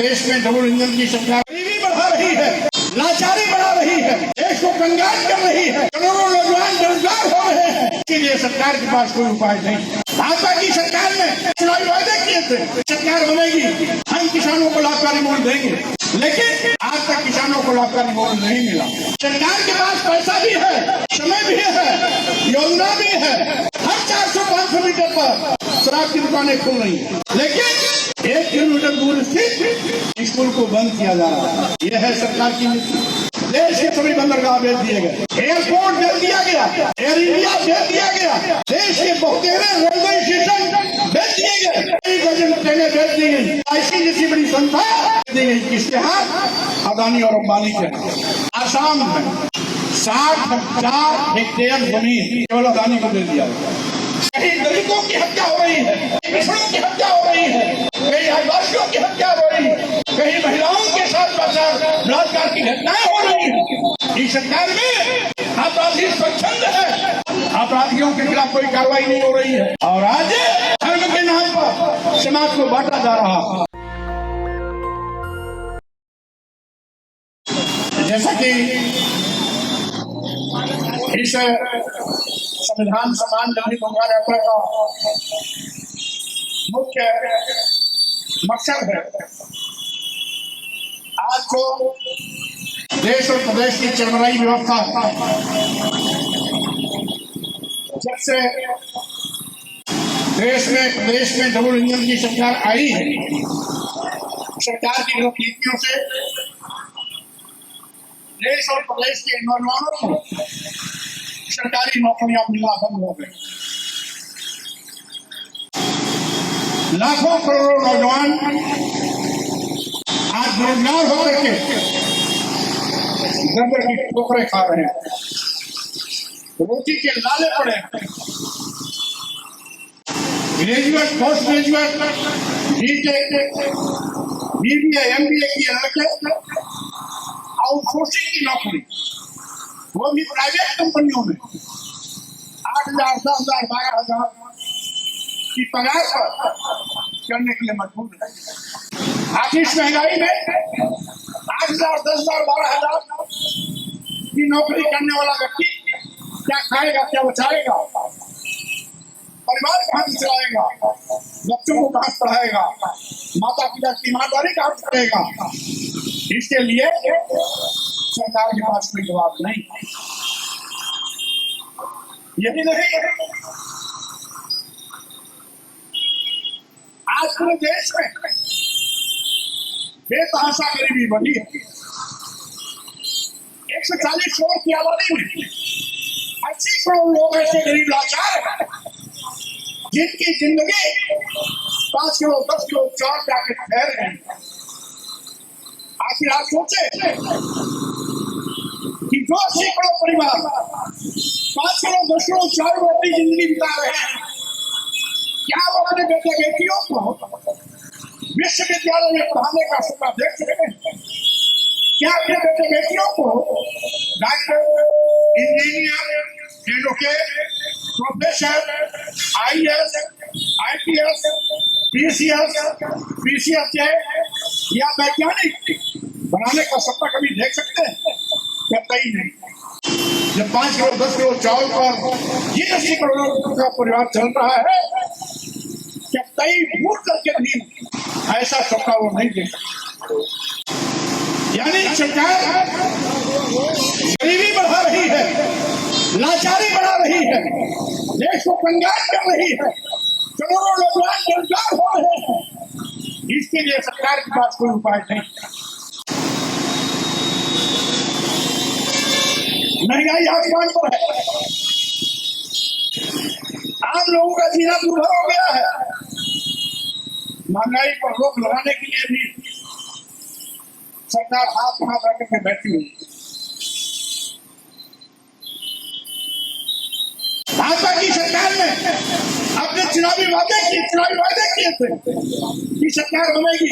प्रदेश में double engine की सरकार गरीबी बढ़ा रही है, लाचारी बढ़ा रही है, देश को कंगाल कर रही है, करोड़ों नौजवान बेरोजगार हो रहे हैं। इसके लिए सरकार के पास कोई उपाय नहीं। भाजपा की सरकार ने चुनावी वादे किए थे, सरकार बनेगी, हम किसानों को लाभकारी मूल्य देंगे, लेकिन आज तक किसानों को लाभकारी मूल्य नहीं मिला। सरकार के पास पैसा भी है, समय भी है, योजना भी है, हर 400-500 मीटर पर शराब की दुकानें खुल रही है, लेकिन 1 किलोमीटर दूर स्थित स्कूल को बंद किया जा रहा है। यह है सरकार की नीति। देश के सभी बंदरगाह बेच दिए गए, एयरपोर्ट बेच दिया गया, एयर इंडिया बेच दिया गया, देश के बहुतेरे रेलवे स्टेशन बेच दिए गए, कई दर्जन ट्रेनें बेच दी गई, ऐसी जैसी बड़ी संस्था दी गई किसके हाथ? अदानी और अंबानी के हाथ। आसाम में 60,000 हेक्टेयर जमीन केवल अदानी को दे दिया गया। कहीं दलितों की हत्या हो रही है, पिछड़ों की हत्या हो रही है, कहीं आदिवासियों की हत्या हो रही है, कहीं महिलाओं के साथ बलात्कार की घटनाएं हो रही है। इस सरकार में अपराधी स्वच्छंद है, अपराधियों के खिलाफ कोई कार्रवाई नहीं हो रही है, और आज धर्म के नाम पर समाज को बांटा जा रहा है। जैसा कि इस संविधान समान नागरिक अधिकार यात्रा का मुख्य मकसद है, आज को देश और प्रदेश की चरमराई व्यवस्था जब से प्रदेश में डबल इंजन की सरकार आई है, सरकार की गलत नीतियों से देश और प्रदेश के नौजवानों को सरकारी नौकरियां मिलना बंद हो गई। लाखों करोड़ों नौजवान आज बेरोजगार होकर के दर की ठोकरें खा रहे हैं, रोटी के लाले पड़े हैं। Graduate, post graduate, BBA, MBA किए लड़के आउटसोर्सिंग की नौकरी, वो भी प्राइवेट कंपनियों में 8,000, 10,000, 12,000 की पगार पर करने के लिए मजबूर है। आखिर इस महंगाई में 8,000, 10,000, 12,000 की नौकरी करने वाला व्यक्ति क्या खाएगा, क्या बचाएगा, परिवार कहाँ से चलाएगा, बच्चों को कहाँ पढ़ाएगा, माता पिता की ईमानदारी कहाँ से करेगा? इसके लिए सरकार के पास कोई जवाब नहीं। यही नहीं, आज पूरे देश में बेतहाशा गरीबी बढ़ी है। 140 करोड़ की आबादी में 80 करोड़ लोग ऐसे गरीब लाचार हैं जिनकी जिंदगी 5 किलो 10 किलो चावल जाके ठहर गई। आखिर आप सोचे कि जो 80 करोड़ परिवार 5 किलो 10 किलो चावल अपनी जिंदगी बिता रहे हैं, क्या वो अपने बेटे बेटियों को विश्वविद्यालय में पढ़ाने का सपना देख सकते हैं? क्या अपने बेटे बेटियों को doctor, engineer, advocate, professor, IAS, IPS, PCS या वैज्ञानिक बनाने का सपना कभी देख सकते हैं? कतई नहीं। जब 5 किलो 10 किलो चावल पर ये 80 करोड़ का परिवार चल रहा है, कतई भूल करके भी ऐसा सपना वो नहीं देख सकते। यानी सरकार गरीबी बढ़ा रही है, लाचारी बढ़ा रही है, देश को कंगाल कर रही है, करोड़ों नौजवान बेरोजगार हो रहे हैं। इसके लिए सरकार के पास कोई उपाय नहीं। महंगाई आसमान पर है, आम लोगों का जीना दुर्भर हो गया है। महंगाई पर रोक लगाने के लिए भी सरकार हाथ रख के बैठी हुई। भाजपा की सरकार ने अपने चुनावी वादे किए थे कि सरकार बनेगी,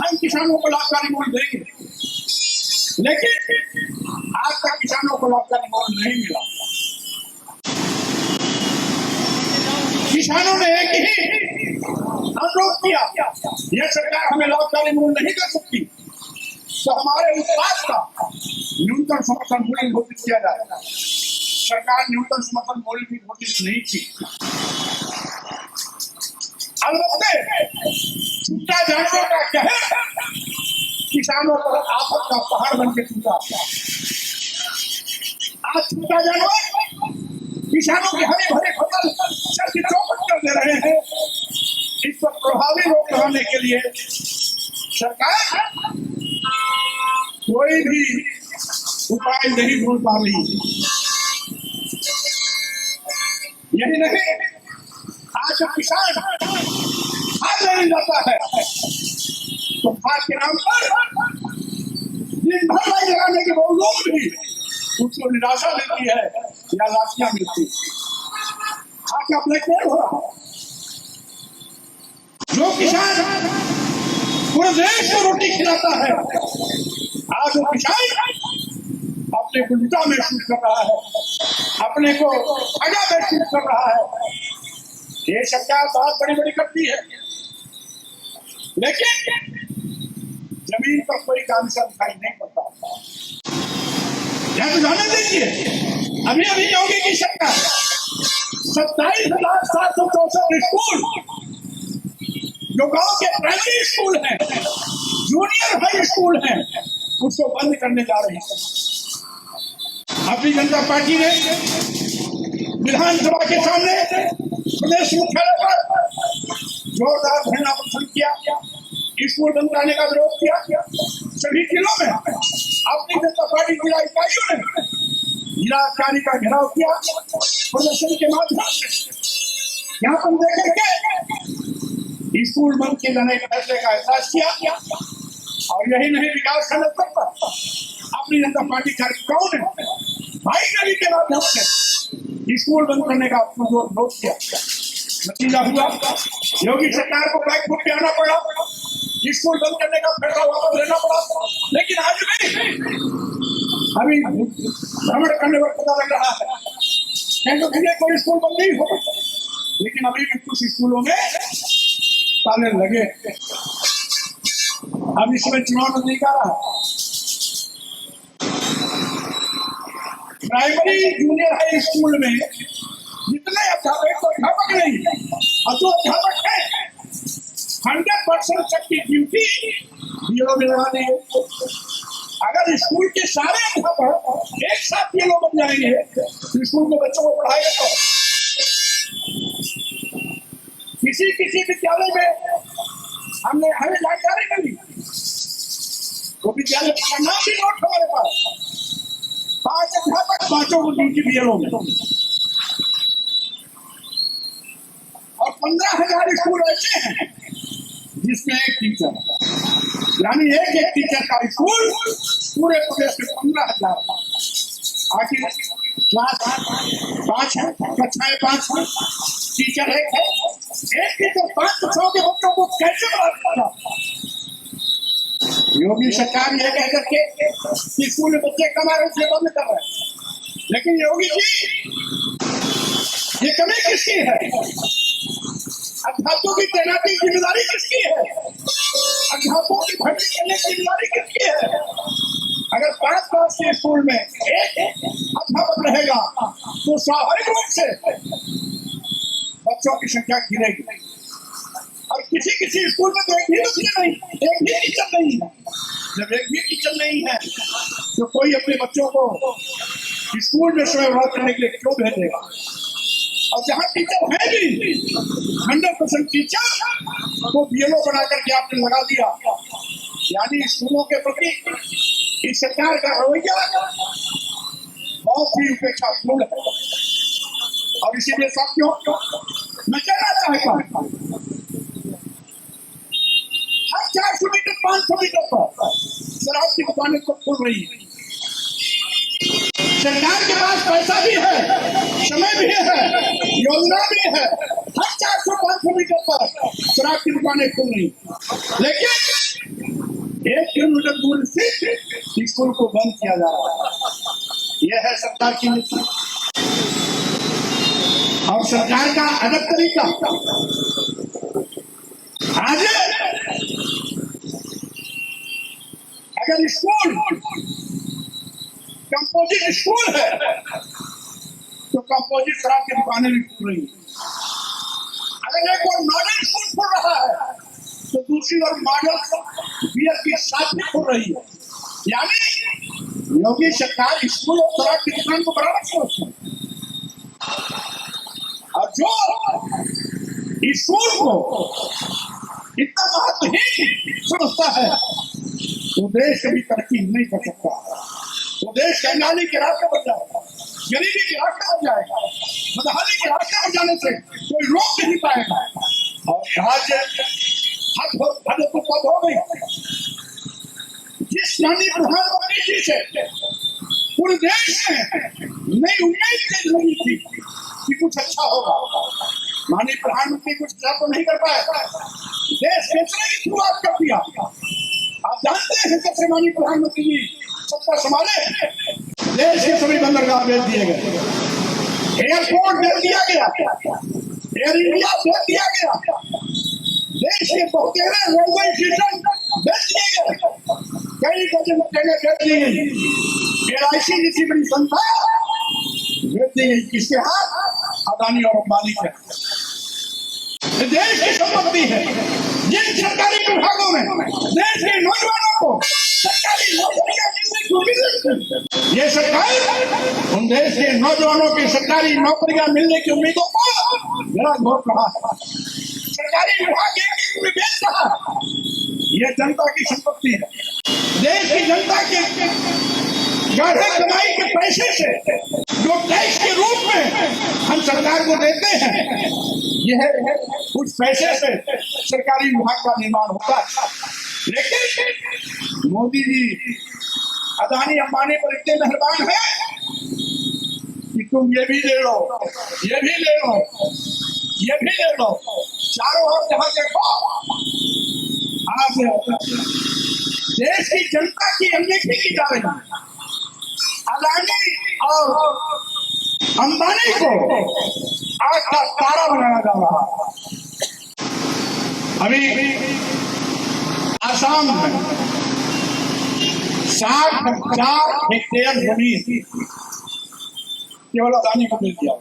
हम किसानों को लाभकारी मूल्य देंगे, लेकिन आज तक किसानों को लाभकारी मूल्य नहीं मिला। किसानों ने एक ही अनुरोध किया, यह सरकार हमें लाभकारी का रिमूव नहीं कर सकती तो हमारे उत्पाद का न्यूनतम समर्थन मूल्य घोषित किया जाए। सरकार न्यूनतम समर्थन मूल्य भी घोषित नहीं की। अलबत्ते छूटा जानवरों का कहर किसानों पर आफत का पहाड़ बन के टूटा। आज छूटा जानवर किसानों के हरे भरे फसल सर की चौपट कर दे रहे हैं। इस पर प्रभावी रोक लगाने के लिए सरकार कोई भी उपाय नहीं ढूंढ पा रही। यही नहीं, आज जब किसान खाद लेने जाता है तो खाद के नाम पर दिन भर लाइन लगाने के बावजूद भी उसको निराशा मिलती है या लाशियां मिलती है। खाद का ब्लैकमेल हो रहा है। जो किसान पूरे देश को रोटी खिलाता है, आज वो किसान अपने को लुटा महसूस कर रहा है, अपने को ठगा महसूस कर रहा है। ये सरकार बहुत बड़ी बड़ी करती है, लेकिन जमीन पर कोई काम दिखाई नहीं पड़ता। यह तो जाने दीजिए, अभी अभी योगी की सरकार 27,764 स्कूल जो गांव के प्राइमरी स्कूल हैं, जूनियर हाई स्कूल हैं, उसको बंद करने जा रही है। भारतीय जनता पार्टी ने विधानसभा के सामने प्रदेश मुख्यालय पर जोरदार धरना प्रदर्शन किया, स्कूल बंद कराने का विरोध किया। सभी जिलों में भारतीय जनता पार्टी जिला इकाइयों ने जिलाधिकारी का घेराव किया प्रदर्शन के माध्यम से। यहाँ पर देखें के स्कूल बंद किए जाने के फैसले का एहसास किया। और यही नहीं, विकास खंड स्तर पर भारतीय जनता पार्टी कार्यकर्ताओं ने भाई रैली के माध्यम से स्कूल बंद करने का विरोध किया। नतीजा हुआ, योगी सरकार को ब्लैकफुट पे आना पड़ा, स्कूल बंद करने का फैसला वापस लेना पड़ा। लेकिन आज भी अभी भ्रमण करने पर पता लग रहा है कि कोई स्कूल बंद नहीं हो, लेकिन अभी भी कुछ स्कूलों में ताले लगे। अब इसमें चुनाव नजदीक आ रहा है। प्राइमरी जूनियर हाई स्कूल में जितने अध्यापक तो अध्यापक नहीं, और जो अध्यापक है 100% तक की ड्यूटी बीएलओ में लगा देंगे। अगर स्कूल के सारे अध्यापक एक साथ बीएलओ बन जाएंगे तो स्कूल में बच्चों को पढ़ाएंगे तो किसी विद्यालय में हमें जानकारी मिली, वो विद्यालय का नाम भी नोट हमारे पास, 5 अध्यापक 5 को ड्यूटी बीएलओ में, और 15,000 स्कूल ऐसे हैं जिसमें एक टीचर, यानी एक टीचर का स्कूल पूरे प्रदेश में 15,000। आखिर क्लास 5 है, कक्षाएं 5 है, टीचर एक है, एक टीचर 500 के बच्चों को कैसे पढ़ाता? योगी सरकार ये कह करके स्कूल में बच्चे कमा रहे थे, बंद कर रहे हैं। लेकिन योगी जी, ये कमी किसकी है? अध्यापकों की तैनाती की जिम्मेदारी किसकी है? अध्यापकों की भर्ती करने की जिम्मेदारी किसकी है? अगर 5 क्लास के स्कूल में एक अध्यापक रहेगा तो स्वाभाविक रूप से बच्चों की संख्या गिरेगी। और किसी स्कूल में तो एक भी बच्चे नहीं, एक भी टीचर नहीं है। जब एक भी टीचर नहीं है तो कोई अपने बच्चों को स्कूल में स्वयं करने के लिए क्यों भेजेगा? और जहाँ टीचर है भी 100% टीचर को बीएलओ बना करके आपने लगा दिया, यानी स्कूलों के प्रति इस सरकार का रवैया बहुत ही उपेक्षापूर्ण है। और इसीलिए साथियों, मैं कहना चाहता हूँ, हर 400 मीटर 500 मीटर पर शराब की दुकानें तो खुल रही है। सरकार के पास पैसा भी है, समय भी है, योजना भी है, हर 400-500 मीटर पर शराब की दुकानें खुल रही, लेकिन 1 किलोमीटर दूर से स्कूल को बंद किया जा रहा है। यह है सरकार की नीति और सरकार का अलग तरीका। आज अगर स्कूल कंपोजिट स्कूल है तो कंपोजिट शराब की दुकानें भी खुल रही है। अगर एक और मॉडल स्कूल खुल रहा है तो दूसरी ओर मॉडल बियर की साथ भी खुल रही है। यानी योगी सरकार स्कूल और शराब की दुकान को बराबर सोचती है, और जो स्कूल को इतना महत्वहीन समझता है वो देश कभी तरक्की नहीं कर सकता। वो देश कंगाली के रास्ते पर जाएगा, गरीबी के रास्ते पर जाएगा, बदहाली के रास्ते पर जाने से कोई रोक नहीं पाएगा। और आज हद हो गई। जिस माननीय प्रधानमंत्री जी से पूरे देश में नई उम्मीद लगी थी कि कुछ अच्छा होगा, माननीय प्रधानमंत्री कुछ अच्छा तो नहीं कर पाए, देश बेचने की शुरुआत कर दिया। आप जानते हैं कैसे माननीय प्रधानमंत्री जी सत्ता संभाले, देश के सभी बंदरगाह बेच दिए गए, एयरपोर्ट बेच दिया गया, एयर इंडिया बेच दिया गया, देश के बहुतेरे रेलवे स्टेशन बेच दिए गए, कई डजन ट्रेनें बेच दी गई, LIC जैसी बड़ी संस्था बेच दी गई। किसके हाथ? अदानी और अंबानी के हाथ। देश की संपत्ति है। जिन सरकारी विभागों में देश के नौजवानों को सरकारी नौकरियां मिलने की उम्मीद, ये सरकार उन देश के नौजवानों की सरकारी नौकरियां मिलने की उम्मीदों को जरा घोट रहा है। सरकारी विभाग एक में बेच रहा है। ये जनता की संपत्ति है। देश की जनता के गाढ़े कमाई के पैसे से जो टैक्स के रूप में हम सरकार को देते हैं, यह उस पैसे से सरकारी विभाग का निर्माण होता है। लेकिन मोदी जी अदानी अंबानी पर इतने मेहरबान है कि तुम ये भी ले लो, ये भी ले लो, ये भी ले लो। चारों ओर जहां देखो आज देश की जनता की अनदेखी की जा रही है। अदानी और अंबानी को आज का तारा बनाया जा रहा है। अभी आसाम में 60,000 हेक्टेयर जमीन केवल अदानी को मिल दिया।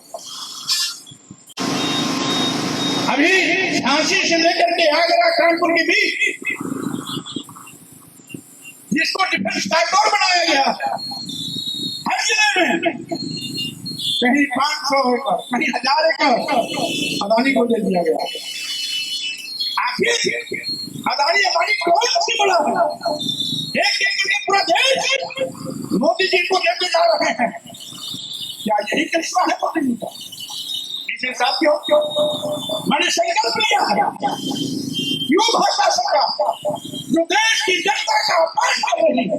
अभी झांसी से लेकर के आगरा कानपुर के बीच जिसको डिफेंस कॉरिडोर बनाया गया, हर जिले में कहीं 500 एकड़, कहीं 1000 एकड़ अदानी को दे दिया गया। आखिर अदानी अंबानी कौन सी बड़ा है? एक एक करके पूरा देश मोदी जी को लेके जा रहे हैं। क्या यही करिश्मा है मोदी जी का? इसे साथियों मैंने संकल्प लिया है, क्यों भाजपा सरकार जो देश की जनता का अपमान कर रही है,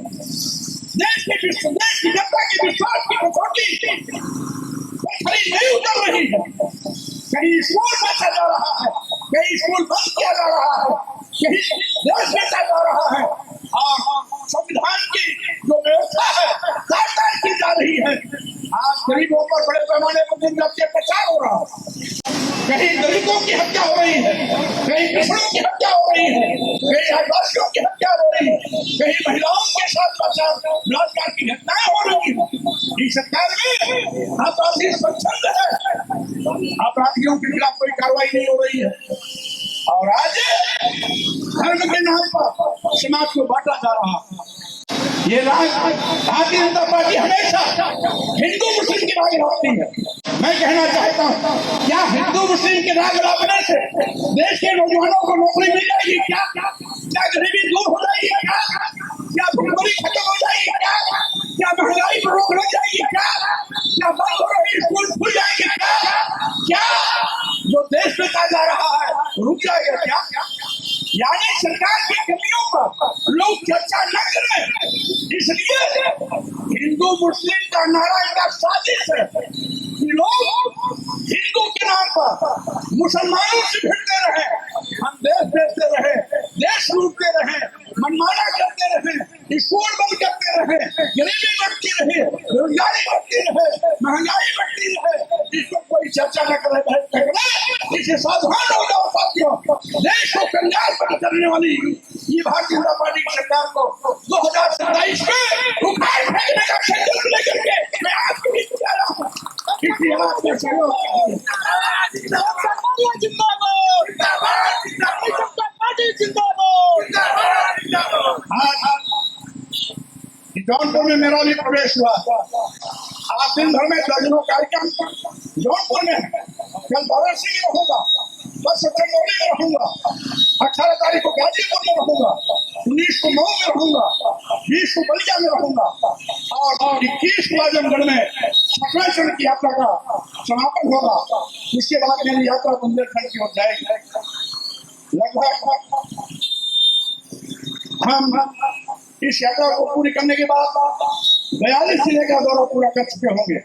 देश की जनता के विश्वास की कसौटी खरी नहीं उतर रही है। कहीं स्कूल बेचा जा रहा है, कहीं स्कूल बंद किया जा रहा है, कहीं देश बेचा जा रहा है, और संविधान की जो व्यवस्था है तार-तार की जा रही है। आज गरीबों पर बड़े पैमाने पर दिन रात प्रचार हो रहा है। कहीं दलितों की हत्या हो रही है, कहीं पिछड़ों की हत्या हो रही है, कहीं आदिवासियों की हत्या हो रही है, कहीं महिलाओं के साथ बलात्कार की घटनाएं हो रही है। इस सरकार में आदिवासी स्वच्छंद है, अपराधियों के खिलाफ कोई कार्रवाई नहीं हो रही है। और आज धर्म के नाम पर समाज को बांटा जा रहा है। ये राग भारतीय जनता पार्टी हमेशा हिंदू मुस्लिम की राग लाती है। मैं कहना चाहता हूँ, क्या हिंदू मुस्लिम के राग लाने से देश के नौजवानों को नौकरी मिल जाएगी? क्या गरीबी दूर हो जाएगी? क्या भुखमरी खत्म हो जाएगी? क्या महंगाई पर रोक लग जाएगी? क्या बंद हो रही स्कूल खुल जाएंगे? क्या जो देश बेचा जा रहा है रुक जाएगा? क्या यानी सरकार की कमियों पर लोग चर्चा न करें, इसलिए हिंदू मुस्लिम का नारा का साजिश है कि लोग हिंदू के नाम पर मुसलमानों से भिड़ते रहे, हम देश बेचते रहे, देश लूटते रहे, मनमाना करते रहे, स्कूल बंद करते रहे, गरीबी बढ़ती रहे, रोजगारी बढ़ती रहे, महंगाई बढ़ती रहे, इसको कोई चर्चा न करे। इसे सावधान हो जाओ साथियों। देश को कंगाल पर करने वाली ये भारतीय जनता पार्टी की सरकार को 2000 जौनपुर में मेरा भी प्रवेश हुआ। आज दिन भर में दर्जनों कार्यक्रम जौनपुर में है। कल वाराणसी में रहूंगा, बस चंदौली में रहूंगा, 18 तारीख को गाजीपुर में रहूंगा, 19 को मऊ में रहूंगा, 20 को बलिया में रहूंगा और 21 को आजमगढ़ में 6वें चरण की यात्रा का समापन होगा। इसके बाद मेरी यात्रा बुंदेलखंड की ओर जाएगी। लगभग हम इस यात्रा को पूरी करने के बाद 42 जिले का दौरा पूरा कर चुके होंगे।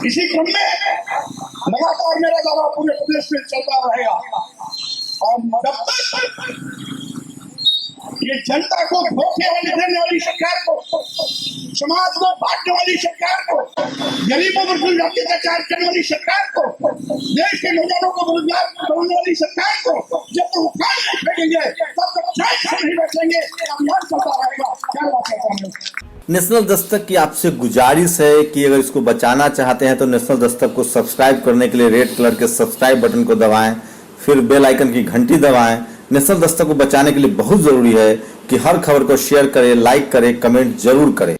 इसी क्रम में लगातार मेरा दौरा पूरे प्रदेश में चलता रहेगा और जब तक ये जनता को धोखे देने वाली सरकार को, समाज को बांटने वाली सरकार को, गरीबों पर कुल अत्याचार करने वाली सरकार को, देश के नौजवानों को रोजगार करने वाली सरकार को जब तक उखाड़ नहीं फेंकेंगे तब तक चैन से नहीं बैठेंगे। अभियान चलता रहेगा। क्या बात है। नेशनल दस्तक की आपसे गुजारिश है कि अगर इसको बचाना चाहते हैं तो नेशनल दस्तक को सब्सक्राइब करने के लिए रेड कलर के सब्सक्राइब बटन को दबाएं, फिर बेल आइकन की घंटी दबाएं। नेशनल दस्तक को बचाने के लिए बहुत जरूरी है कि हर खबर को शेयर करें, लाइक करें, कमेंट जरूर करें।